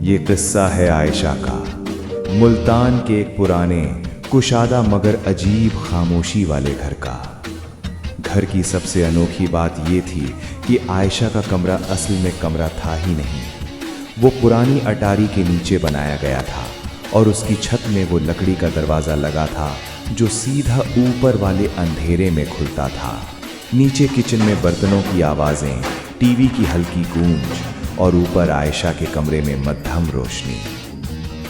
ये किस्सा है आयशा का, मुल्तान के एक पुराने कुशादा मगर अजीब खामोशी वाले घर का। घर की सबसे अनोखी बात ये थी कि आयशा का कमरा असल में कमरा था ही नहीं। वो पुरानी अटारी के नीचे बनाया गया था और उसकी छत में वो लकड़ी का दरवाज़ा लगा था जो सीधा ऊपर वाले अंधेरे में खुलता था। नीचे किचन में बर्तनों की आवाज़ें, टीवी की हल्की गूंज और ऊपर आयशा के कमरे में मध्यम रोशनी।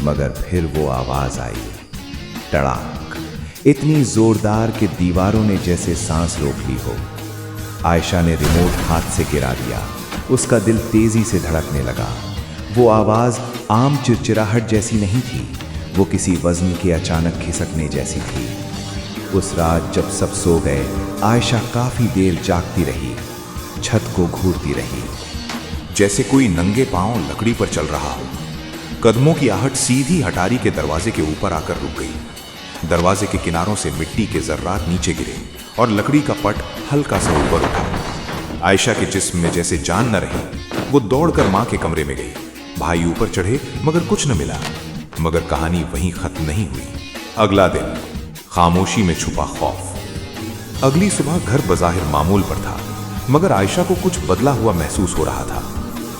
मगर फिर वो आवाज़ आई, टड़ाक, इतनी जोरदार कि दीवारों ने जैसे सांस रोक ली हो। आयशा ने रिमोट हाथ से गिरा दिया। उसका दिल तेजी से धड़कने लगा। वो आवाज़ आम चिड़चिड़ाहट जैसी नहीं थी, वो किसी वज़न के अचानक खिसकने जैसी थी। उस रात जब सब सो गए, आयशा काफ़ी देर जागती रही, छत को घूरती रही, जैसे कोई नंगे पांव लकड़ी पर चल रहा हो। कदमों की आहट सीधी अटारी के दरवाजे के ऊपर आकर रुक गई। दरवाजे के किनारों से मिट्टी के जर्रात नीचे गिरे और लकड़ी का पट हल्का सा ऊपर उठा। आयशा के जिस्म में जैसे जान न रही। वो दौड़कर मां के कमरे में गई। भाई ऊपर चढ़े मगर कुछ न मिला। मगर कहानी वहीं खत्म नहीं हुई। अगला दिन, खामोशी में छुपा खौफ। अगली सुबह घर बज़ाहिर मामूल पर था, मगर आयशा को कुछ बदला हुआ महसूस हो रहा था।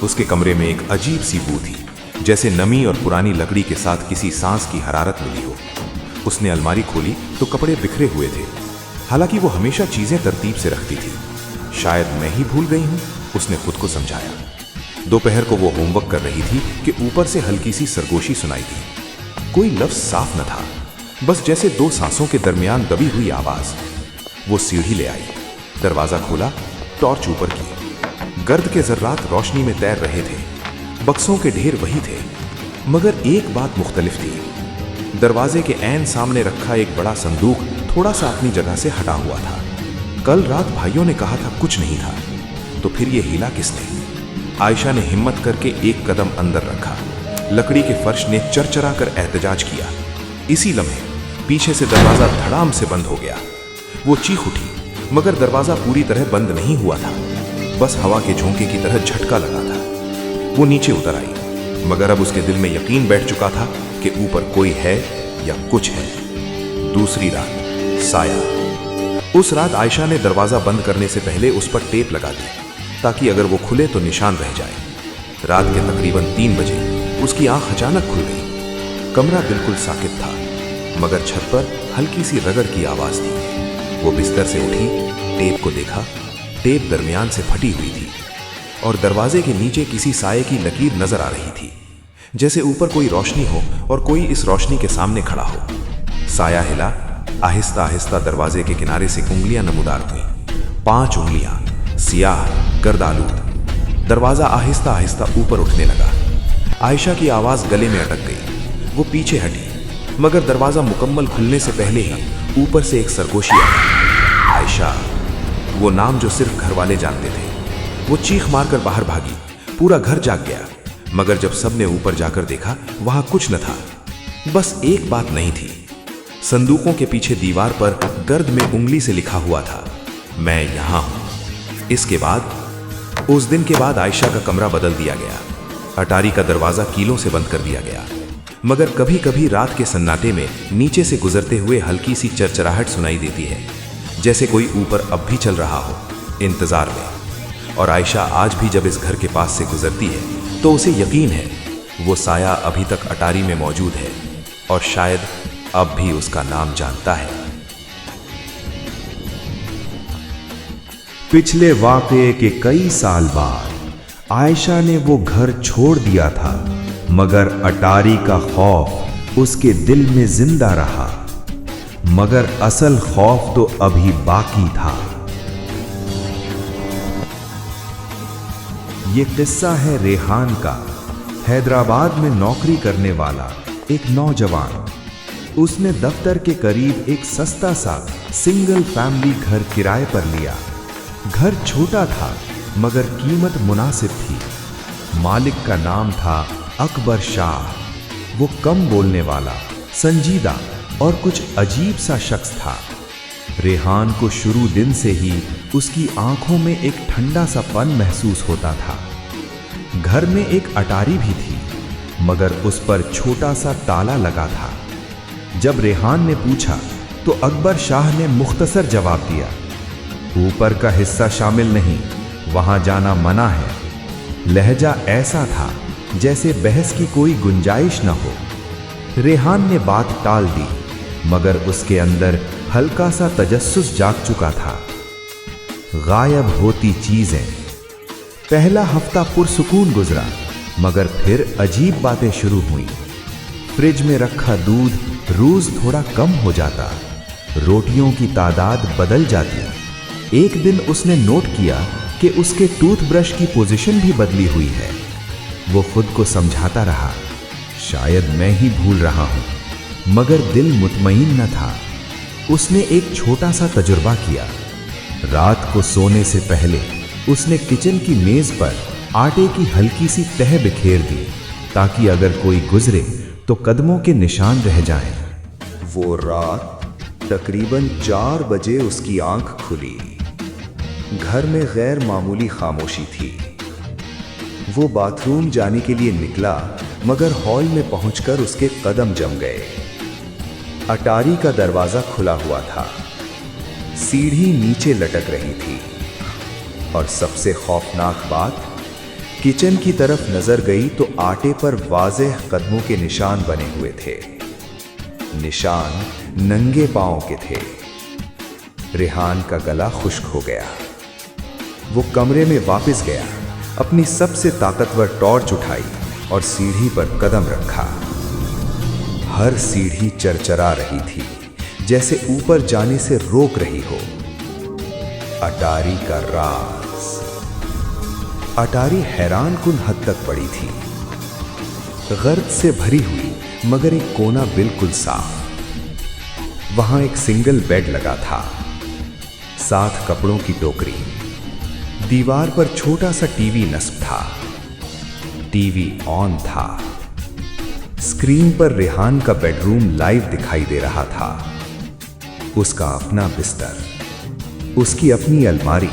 उसके कमरे में एक अजीब सी बू थी, जैसे नमी और पुरानी लकड़ी के साथ किसी सांस की हरारत मिली हो। उसने अलमारी खोली तो कपड़े बिखरे हुए थे। हालांकि वो हमेशा चीजें तरतीब से रखती थी। शायद मैं ही भूल गई हूं, उसने खुद को समझाया। दोपहर को वो होमवर्क कर रही थी कि ऊपर से हल्की सी सरगोशी सुनाई दी। कोई लफ्ज साफ न था, बस जैसे दो सांसों के दरमियान दबी हुई आवाज। वो सीढ़ी ले आई, दरवाजा खोला, टॉर्च ऊपर की। गर्द के जर्रात रोशनी में तैर रहे थे। बक्सों के ढेर वही थे, मगर एक बात मुख्तलिफ थी। दरवाजे के ऐन सामने रखा एक बड़ा संदूक थोड़ा सा अपनी जगह से हटा हुआ था। कल रात भाइयों ने कहा था कुछ नहीं था, तो फिर ये हिला किसने? आयशा ने हिम्मत करके एक कदम अंदर रखा। लकड़ी के फर्श ने चरचरा कर एहतजाज किया। इसी लम्हे पीछे से दरवाजा धड़ाम से बंद हो गया। वो चीख उठी, मगर दरवाजा पूरी तरह बंद नहीं हुआ था, बस हवा के झोंके की तरह झटका लगा था। वो नीचे उतर आई, मगर अब उसके दिल में यकीन बैठ चुका था कि ऊपर कोई है या कुछ है। दूसरी रात, साया। उस रात आयशा ने दरवाजा बंद करने से पहले उस पर टेप लगा दी, ताकि अगर वो खुले तो निशान रह जाए। रात के तकरीबन 3 बजे उसकी आंख अचानक खुल गई। कमरा बिल्कुल साकित था, मगर छत पर हल्की सी रगड़ की आवाज थी। वो बिस्तर से उठी, टेप को देखा। टेप दरमियान से फटी हुई थी और दरवाजे के नीचे किसी साये की लकीर नजर आ रही थी, जैसे ऊपर कोई रोशनी हो और कोई इस रोशनी के सामने खड़ा हो। साया हिला। आहिस्ता आहिस्ता दरवाजे के किनारे से उंगलियां नमूदार हुई। 5 उंगलियां, सियाह, गर्दालूद। दरवाजा आहिस्ता आहिस्ता ऊपर उठने लगा। आयशा की आवाज गले में अटक गई। वो पीछे हटी, मगर दरवाजा मुकम्मल खुलने से पहले ही ऊपर से एक सरगोशी आई। आयशा, वो नाम जो सिर्फ घर वाले जानते थे। वो चीख मारकर बाहर भागी। पूरा घर जाग गया, मगर जब सबने ऊपर जाकर देखा, वहां कुछ न था। बस एक बात नहीं थी। संदूकों के पीछे दीवार पर गर्द में उंगली से लिखा हुआ था, मैं यहां हूं। इसके बाद, उस दिन के बाद आयशा का कमरा बदल दिया गया। अटारी का दरवाजा कीलों से बंद कर दिया गया, मगर कभी कभी रात के सन्नाटे में नीचे से गुजरते हुए हल्की सी चरचराहट सुनाई देती है, जैसे कोई ऊपर अब भी चल रहा हो, इंतजार में। और आयशा आज भी जब इस घर के पास से गुजरती है तो उसे यकीन है वो साया अभी तक अटारी में मौजूद है और शायद अब भी उसका नाम जानता है। पिछले वाकये के कई साल बाद आयशा ने वो घर छोड़ दिया था, मगर अटारी का खौफ उसके दिल में जिंदा रहा। मगर असल खौफ तो अभी बाकी था। ये किस्सा है रेहान का। हैदराबाद में नौकरी करने वाला एक नौजवान। उसने दफ्तर के करीब एक सस्ता सा सिंगल फैमिली घर किराए पर लिया। घर छोटा था, मगर कीमत मुनासिब थी। मालिक का नाम था अकबर शाह। वो कम बोलने वाला, संजीदा और कुछ अजीब सा शख्स था। रेहान को शुरू दिन से ही उसकी आंखों में एक ठंडा सा पन महसूस होता था। घर में एक अटारी भी थी, मगर उस पर छोटा सा ताला लगा था। जब रेहान ने पूछा तो अकबर शाह ने मुख्तसर जवाब दिया, ऊपर का हिस्सा शामिल नहीं, वहां जाना मना है। लहजा ऐसा था जैसे बहस की कोई गुंजाइश न हो। रेहान ने बात टाल दी, मगर उसके अंदर हल्का सा तजस्सुस जाग चुका था। गायब होती चीजें। पहला हफ्ता पुरसुकून गुजरा, मगर फिर अजीब बातें शुरू हुई। फ्रिज में रखा दूध रोज थोड़ा कम हो जाता, रोटियों की तादाद बदल जाती। एक दिन उसने नोट किया कि उसके टूथब्रश की पोजीशन भी बदली हुई है। वो खुद को समझाता रहा, शायद मैं ही भूल रहा हूं, मगर दिल मुतमईन न था। उसने एक छोटा सा तजुर्बा किया। रात को सोने से पहले उसने किचन की मेज पर आटे की हल्की सी तह बिखेर दी, ताकि अगर कोई गुजरे तो कदमों के निशान रह जाएं। वो रात तकरीबन 4 बजे उसकी आंख खुली। घर में गैर मामूली खामोशी थी। वो बाथरूम जाने के लिए निकला, मगर हॉल में पहुंचकर उसके कदम जम गए। अटारी का दरवाजा खुला हुआ था, सीढ़ी नीचे लटक रही थी, और सबसे खौफनाक बात, किचन की तरफ नजर गई तो आटे पर वाज़ेह कदमों के निशान बने हुए थे। निशान नंगे पांव के थे। रेहान का गला खुश्क हो गया। वो कमरे में वापस गया, अपनी सबसे ताकतवर टॉर्च उठाई और सीढ़ी पर कदम रखा। हर सीढ़ी चरचरा रही थी, जैसे ऊपर जाने से रोक रही हो। अटारी का राज। अटारी हैरान कुन हद तक पड़ी थी, गर्द से भरी हुई, मगर एक कोना बिल्कुल साफ। वहां एक सिंगल बेड लगा था, 7 कपड़ों की टोकरी। दीवार पर छोटा सा टीवी नस्ब था। टीवी ऑन था। स्क्रीन पर रेहान का बेडरूम लाइव दिखाई दे रहा था। उसका अपना बिस्तर, उसकी अपनी अलमारी,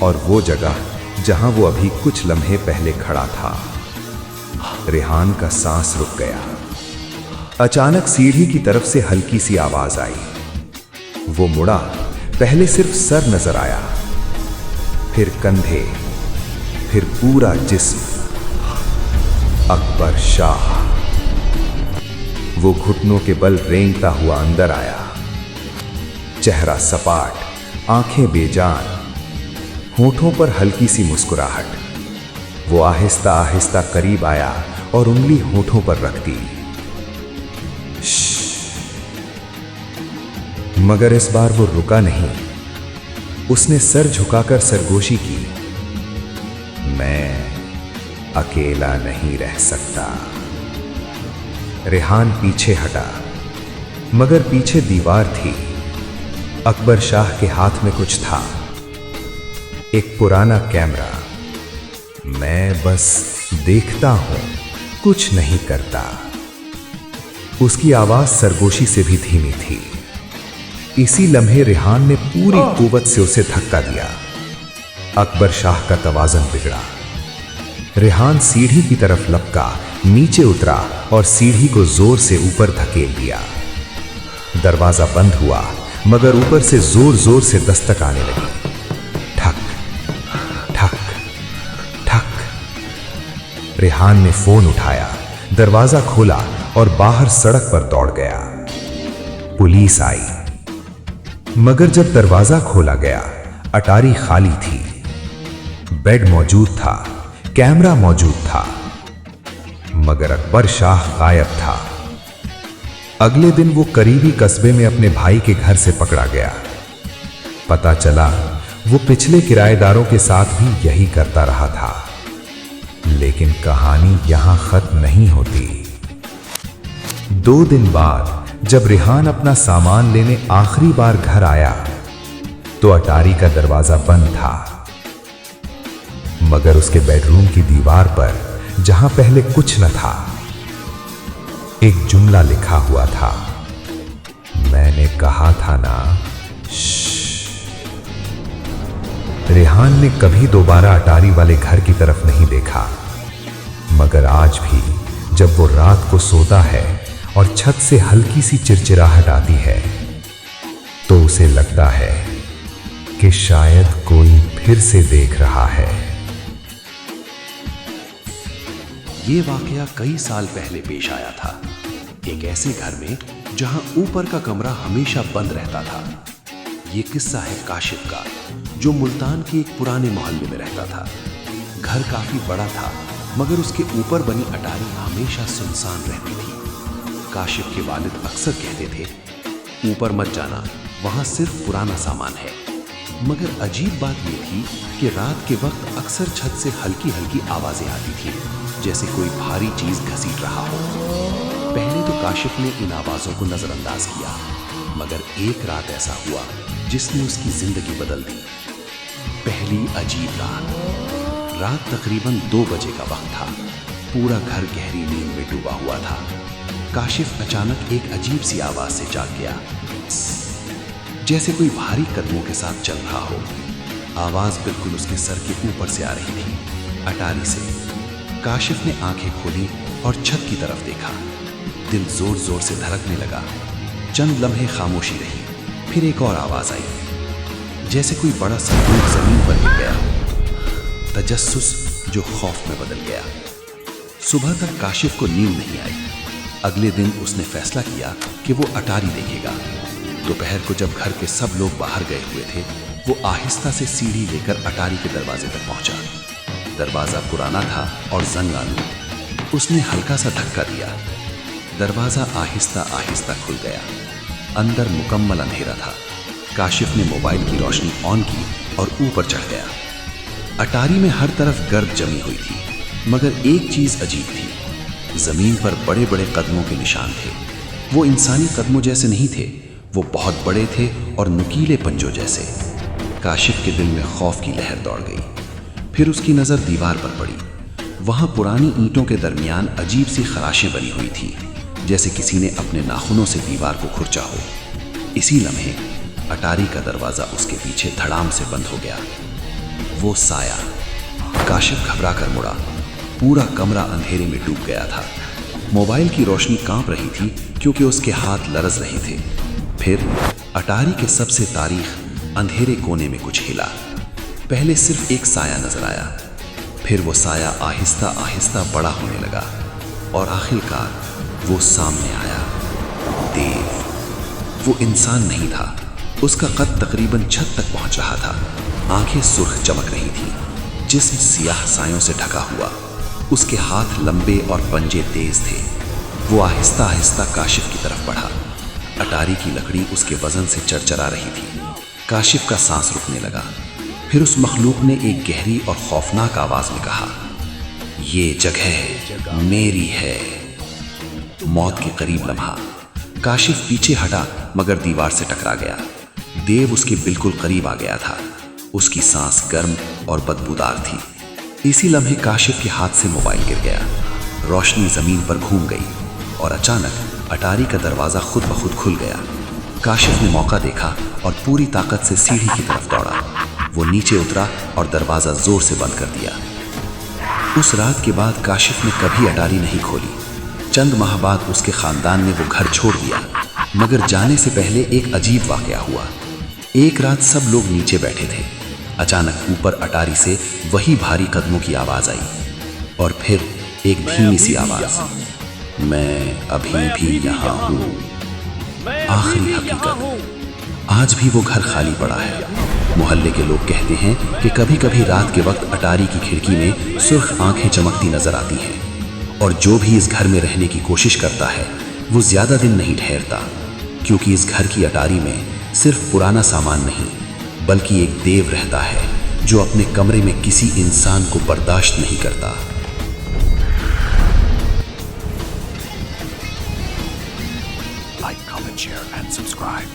और वो जगह जहां वो अभी कुछ लम्हे पहले खड़ा था। रेहान का सांस रुक गया। अचानक सीढ़ी की तरफ से हल्की सी आवाज आई। वो मुड़ा, पहले सिर्फ सर नजर आया, फिर कंधे, फिर पूरा जिस्म। अकबर शाह। वो घुटनों के बल रेंगता हुआ अंदर आया। चेहरा सपाट, आंखें बेजान, होठों पर हल्की सी मुस्कुराहट। वो आहिस्ता आहिस्ता करीब आया और उंगली होठों पर रख दी। मगर इस बार वो रुका नहीं। उसने सर झुकाकर सरगोशी की। मैं अकेला नहीं रह सकता। रेहान पीछे हटा, मगर पीछे दीवार थी। अकबर शाह के हाथ में कुछ था, एक पुराना कैमरा। मैं बस देखता हूं, कुछ नहीं करता। उसकी आवाज सरगोशी से भी धीमी थी। इसी लम्हे रेहान ने पूरी कुव्वत से उसे धक्का दिया। अकबर शाह का तवाज़ुन बिगड़ा। रेहान सीढ़ी की तरफ लपका, नीचे उतरा और सीढ़ी को जोर से ऊपर धकेल दिया। दरवाजा बंद हुआ, मगर ऊपर से जोर जोर से दस्तक आने लगी। ठक ठक ठक। रेहान ने फोन उठाया, दरवाजा खोला और बाहर सड़क पर दौड़ गया। पुलिस आई, मगर जब दरवाजा खोला गया, अटारी खाली थी। बेड मौजूद था, कैमरा मौजूद था, मगर अकबर शाह गायब था। अगले दिन वो करीबी कस्बे में अपने भाई के घर से पकड़ा गया। पता चला वो पिछले किराएदारों के साथ भी यही करता रहा था। लेकिन कहानी यहां खत्म नहीं होती। 2 दिन बाद जब रेहान अपना सामान लेने आखिरी बार घर आया, तो अटारी का दरवाजा बंद था। मगर उसके बेडरूम की दीवार पर, जहां पहले कुछ न था, एक जुमला लिखा हुआ था। मैंने कहा था ना। रेहान ने कभी दोबारा अटारी वाले घर की तरफ नहीं देखा, मगर आज भी जब वो रात को सोता है और छत से हल्की सी चिरचिराहट आती है तो उसे लगता है कि शायद कोई फिर से देख रहा है। ये वाकया कई साल पहले पेश आया था, एक ऐसे घर में जहां ऊपर का कमरा हमेशा बंद रहता था। ये किस्सा है काशिफ का, जो मुल्तान के एक पुराने मोहल्ले में रहता था। घर काफी बड़ा था, मगर उसके ऊपर बनी अटारी हमेशा सुनसान रहती थी। काशिफ के वालिद अक्सर कहते थे, ऊपर मत जाना, वहां सिर्फ पुराना सामान है। मगर अजीब बात ये थी कि रात के वक्त अक्सर छत से हल्की हल्की आवाजें आती थी, जैसे कोई भारी चीज घसीट रहा हो। पहले तो काशिफ ने इन आवाजों को नजरअंदाज किया, मगर एक रात ऐसा हुआ जिसने उसकी जिंदगी बदल दी। पहली अजीब रात तकरीबन 2 बजे का वक्त था। पूरा घर गहरी नींद में डूबा हुआ था। काशिफ अचानक एक अजीब सी आवाज से जाग गया, जैसे कोई भारी कदमों के साथ चल रहा हो। आवाज बिल्कुल उसके सर के ऊपर से आ रही थी, अटारी से। काशिफ ने आंखें खोली और छत की तरफ देखा। दिल जोर जोर से धड़कने लगा। चंद लम्हे खामोशी रही, फिर एक और आवाज आई, जैसे कोई बड़ा संदूक जमीन पर गिर गया हो। तजस्सुस जो खौफ में बदल गया। सुबह तक काशिफ को नींद नहीं आई। अगले दिन उसने फैसला किया कि वो अटारी देखेगा। दोपहर को जब घर के सब लोग बाहर गए हुए थे, वो आहिस्ता से सीढ़ी लेकर अटारी के दरवाजे तक पहुंचा। दरवाजा पुराना था और जंग आलूद। उसने हल्का सा धक्का दिया। दरवाजा आहिस्ता आहिस्ता खुल गया। अंदर मुकम्मल अंधेरा था। काशिफ ने मोबाइल की रोशनी ऑन की और ऊपर चढ़ गया। अटारी में हर तरफ गर्द जमी हुई थी, मगर एक चीज अजीब थी। जमीन पर बड़े बड़े कदमों के निशान थे। वो इंसानी कदमों जैसे नहीं थे, वो बहुत बड़े थे और नुकीले पंजों जैसे। काशिफ के दिल में खौफ की लहर दौड़ गई। फिर उसकी नजर दीवार पर पड़ी। वहां पुरानी ईंटों के दरमियान अजीब सी खराशें बनी हुई थी, जैसे किसी ने अपने नाखूनों से दीवार को खुरचा हो। इसी लम्हे अटारी का दरवाजा उसके पीछे धड़ाम से बंद हो गया। वो साया। काशिफ घबरा कर मुड़ा। पूरा कमरा अंधेरे में डूब गया था। मोबाइल की रोशनी कांप रही थी क्योंकि उसके हाथ लरज रहे थे। फिर अटारी के सबसे तारीख अंधेरे कोने में कुछ हिला। पहले सिर्फ एक साया नजर आया, फिर वो साया आहिस्ता आहिस्ता बड़ा होने लगा और आखिरकार वो सामने आया। देव। वो इंसान नहीं था। उसका कद तकरीबन छत तक पहुंच रहा था। आंखें सुर्ख चमक रही थी, जिस्म सियाह सायों से ढका हुआ। उसके हाथ लंबे और पंजे तेज थे। वो आहिस्ता आहिस्ता काशिफ की तरफ बढ़ा। अटारी की लकड़ी उसके वजन से चरचरा रही थी। काशिफ का सांस रुकने लगा। फिर उस मखलूक ने एक गहरी और खौफनाक आवाज में कहा, ये जगह मेरी है। मौत के करीब लम्हा। काशिफ पीछे हटा, मगर दीवार से टकरा गया। देव उसके बिल्कुल करीब आ गया था। उसकी सांस गर्म और बदबूदार थी। इसी लम्हे काशिफ के हाथ से मोबाइल गिर गया। रोशनी जमीन पर घूम गई और अचानक अटारी का दरवाजा खुद ब खुद खुल गया। काशिफ ने मौका देखा और पूरी ताकत से सीढ़ी की तरफ दौड़ा। वो नीचे उतरा और दरवाजा जोर से बंद कर दिया। उस रात के बाद काशिफ ने कभी अटारी नहीं खोली। चंद माह बाद उसके खानदान ने वो घर छोड़ दिया, मगर जाने से पहले एक अजीब वाकया हुआ। एक रात सब लोग नीचे बैठे थे। अचानक ऊपर अटारी से वही भारी कदमों की आवाज आई और फिर एक धीमी सी आवाज, मैं अभी भी यहाँ हूँ। आखिरी हकीकत, आज भी वो घर खाली पड़ा है। मोहल्ले के लोग कहते हैं कि कभी कभी रात के वक्त अटारी की खिड़की में सुर्ख आंखें चमकती नजर आती हैं, और जो भी इस घर में रहने की कोशिश करता है वो ज्यादा दिन नहीं ठहरता, क्योंकि इस घर की अटारी में सिर्फ पुराना सामान नहीं, बल्कि एक देव रहता है जो अपने कमरे में किसी इंसान को बर्दाश्त नहीं करता। Like, comment, share and subscribe.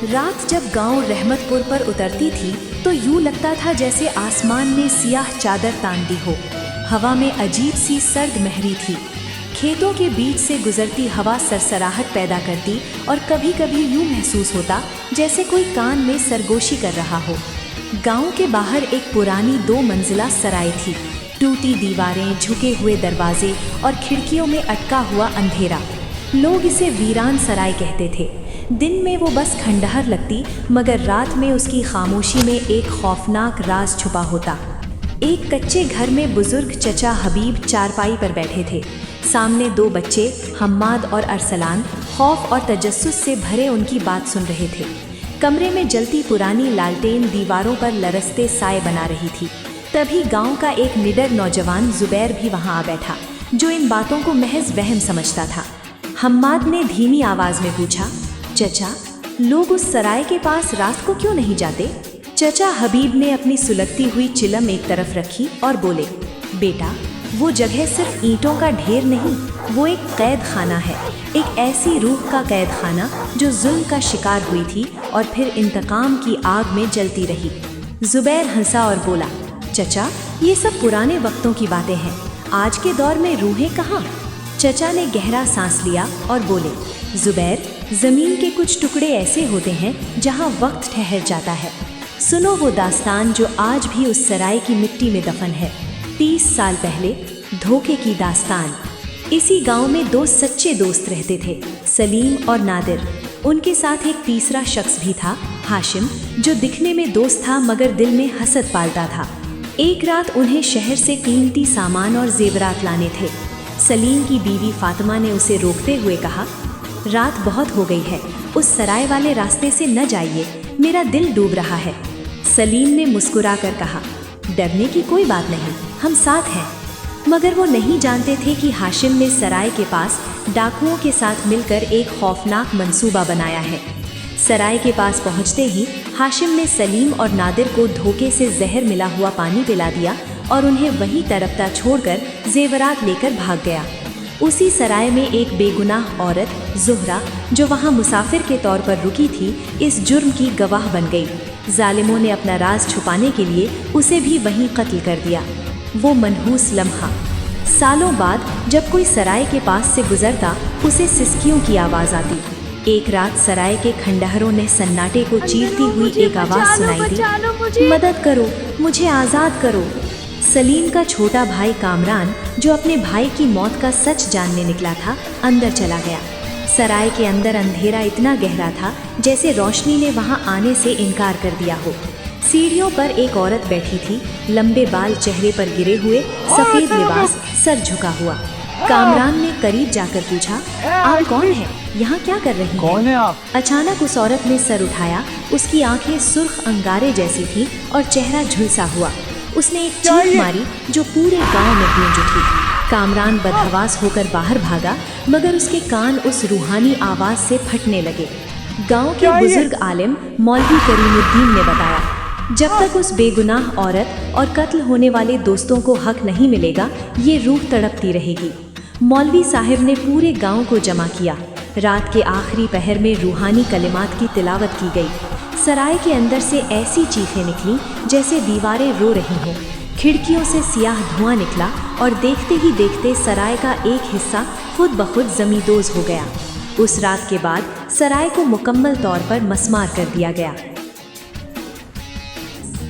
रात जब गांव रहमतपुर पर उतरती थी तो यूं लगता था जैसे आसमान में सियाह चादर तान दी हो। हवा में अजीब सी सर्द महरी थी। खेतों के बीच से गुजरती हवा सरसराहट पैदा करती और कभी कभी यूं महसूस होता जैसे कोई कान में सरगोशी कर रहा हो। गांव के बाहर एक पुरानी 2 मंजिला सराय थी। टूटी दीवारें, झुके हुए दरवाजे और खिड़कियों में अटका हुआ अंधेरा। लोग इसे वीरान सराय कहते थे। दिन में वो बस खंडहर लगती, मगर रात में उसकी खामोशी में एक खौफनाक राज छुपा होता। एक कच्चे घर में बुजुर्ग चचा हबीब चारपाई पर बैठे थे। सामने 2 बच्चे हम्माद और अरसलान खौफ और तजस्सुस से भरे उनकी बात सुन रहे थे। कमरे में जलती पुरानी लालटेन दीवारों पर लरसते साए बना रही थी। तभी गांव का एक निडर नौजवान जुबैर भी वहां आ बैठा, जो इन बातों को महज वहम समझता था। हम्माद ने धीमी आवाज में पूछा, चचा, लोग उस सराय के पास रात को क्यों नहीं जाते? चचा हबीब ने अपनी सुलगती हुई चिलम एक तरफ रखी और बोले, बेटा, वो जगह सिर्फ ईंटों का ढेर नहीं, वो एक कैद खाना है। एक ऐसी रूह का कैद खाना जो जुल्म का शिकार हुई थी और फिर इंतकाम की आग में जलती रही। जुबैर हंसा और बोला, चचा, ये सब पुराने वक्तों की बातें हैं, आज के दौर में रूहें कहाँ? चचा ने गहरा सांस लिया और बोले, जुबैर, जमीन के कुछ टुकड़े ऐसे होते हैं जहाँ वक्त ठहर जाता है। सुनो वो दास्तान जो आज भी उस सराय की मिट्टी में दफन है। 30 साल पहले धोखे की दास्तान। इसी गांव में 2 सच्चे दोस्त रहते थे, सलीम और नादिर। उनके साथ एक तीसरा शख्स भी था, हाशिम, जो दिखने में दोस्त था मगर दिल में हसद पालता था। एक रात उन्हें शहर से कीमती सामान और जेवरात लाने थे। सलीम की बीवी फातिमा ने उसे रोकते हुए कहा, रात बहुत हो गई है, उस सराय वाले रास्ते से न जाइए, मेरा दिल डूब रहा है। सलीम ने मुस्कुरा कर कहा, डरने की कोई बात नहीं, हम साथ हैं। मगर वो नहीं जानते थे कि हाशिम ने सराय के पास डाकुओं के साथ मिलकर एक खौफनाक मंसूबा बनाया है। सराय के पास पहुंचते ही हाशिम ने सलीम और नादिर को धोखे से जहर मिला हुआ पानी पिला दिया और उन्हें वहीं तड़पता छोड़कर जेवरात लेकर भाग गया। उसी सराय में एक बेगुनाह औरत ज़ुहरा, जो वहां मुसाफिर के तौर पर रुकी थी, इस जुर्म की गवाह बन गई। जालिमों ने अपना राज छुपाने के लिए उसे भी वहीं कत्ल कर दिया। वो मनहूस लम्हा। सालों बाद जब कोई सराय के पास से गुजरता, उसे सिसकियों की आवाज़ आती। एक रात सराय के खंडहरों ने सन्नाटे को चीरती हुई एक आवाज़ सुनाई दी, मदद करो, मुझे आज़ाद करो। सलीम का छोटा भाई कामरान, जो अपने भाई की मौत का सच जानने निकला था, अंदर चला गया। सराय के अंदर अंधेरा इतना गहरा था जैसे रोशनी ने वहां आने से इनकार कर दिया हो। सीढ़ियों पर एक औरत बैठी थी, लंबे बाल चेहरे पर गिरे हुए, सफेद लिबास, सर झुका हुआ। कामरान ने करीब जाकर पूछा, आप कौन हैं? यहाँ क्या कर रही हैं? कौन है आप? अचानक उस औरत ने सर उठाया। उसकी आंखें सुर्ख अंगारे जैसी थी और चेहरा झुलसा हुआ। उसने एक चीख मारी जो पूरे गांव में गूंज उठी। कामरान बदहवास होकर बाहर भागा, मगर उसके कान उस रूहानी आवाज से फटने लगे। गांव के बुजुर्ग आलिम मौलवी करीमुद्दीन ने बताया, जब तक उस बेगुनाह औरत और कत्ल होने वाले दोस्तों को हक नहीं मिलेगा, ये रूह तड़पती रहेगी। मौलवी साहिब ने पूरे गांव को जमा किया। रात के आखिरी पहर में रूहानी कलिमात की तिलावत की गई। सराय के अंदर से ऐसी चीखें निकली जैसे दीवारें रो रही हों। खिड़कियों से सियाह धुआं निकला और देखते ही देखते सराय का एक हिस्सा खुद ब खुद जमींदोज हो गया। उस रात के बाद सराय को मुकम्मल तौर पर मस्मार कर दिया गया।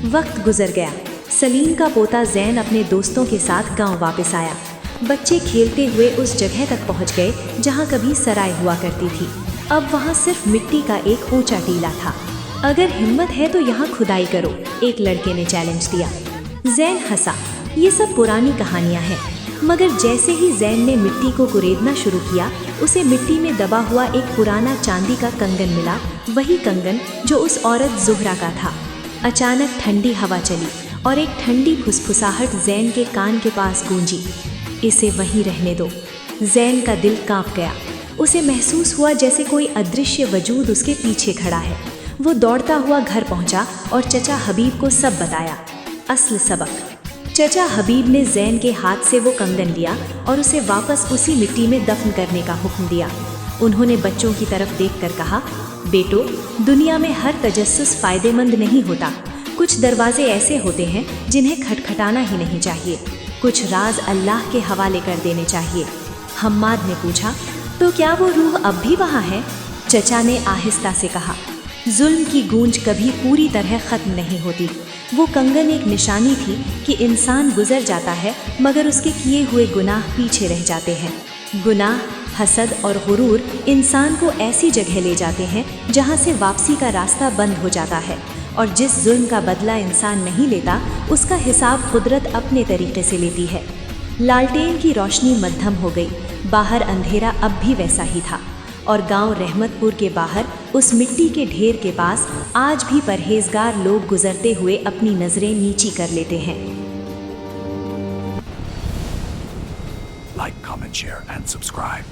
वक्त गुजर गया। सलीम का पोता जैन अपने दोस्तों के साथ गांव वापस आया। बच्चे खेलते हुए उस जगह तक पहुंच गए जहां कभी सराय हुआ करती थी। अब वहां सिर्फ मिट्टी का एक ऊंचा टीला था। अगर हिम्मत है तो यहाँ खुदाई करो, एक लड़के ने चैलेंज दिया। जैन हंसा, ये सब पुरानी कहानियाँ हैं। मगर जैसे ही जैन ने मिट्टी को कुरेदना शुरू किया, उसे मिट्टी में दबा हुआ एक पुराना चांदी का कंगन मिला, वही कंगन जो उस औरत ज़ुहरा का था। अचानक ठंडी हवा चली और एक ठंडी फुसफुसाहट जैन के कान के पास गूंजी, इसे वहीं रहने दो। जैन का दिल कांप गया। उसे महसूस हुआ जैसे कोई अदृश्य वजूद उसके पीछे खड़ा है। वो दौड़ता हुआ घर पहुंचा और चचा हबीब को सब बताया, असल सबक। चचा हबीब ने जैन के हाथ से वो कंगन लिया और उसे वापस उसी मिट्टी में दफन करने का हुक्म दिया। उन्होंने बच्चों की तरफ देखकर कहा, बेटो, दुनिया में हर तजस्सुस फायदेमंद नहीं होता। कुछ दरवाजे ऐसे होते हैं जिन्हें खटखटाना ही नहीं चाहिए। कुछ राज अल्लाह के हवाले कर देने चाहिए। हम्माद ने पूछा, तो क्या वो रूह अब भी वहाँ है? चचा ने आहिस्ता से कहा, जुल्म की गूंज कभी पूरी तरह खत्म नहीं होती। वो कंगन एक निशानी थी कि इंसान गुजर जाता है मगर उसके किए हुए गुनाह पीछे रह जाते हैं। गुनाह, हसद और गुरूर इंसान को ऐसी जगह ले जाते हैं जहां से वापसी का रास्ता बंद हो जाता है, और जिस जुल्म का बदला इंसान नहीं लेता उसका हिसाब कुदरत अपने तरीके से लेती है। लालटेन की रोशनी मध्यम हो गई, बाहर अंधेरा अब भी वैसा ही था, और गांव रहमतपुर के बाहर उस मिट्टी के ढेर के पास आज भी परहेजगार लोग गुजरते हुए अपनी नजरें नीची कर लेते हैं। Like, comment, share, and subscribe.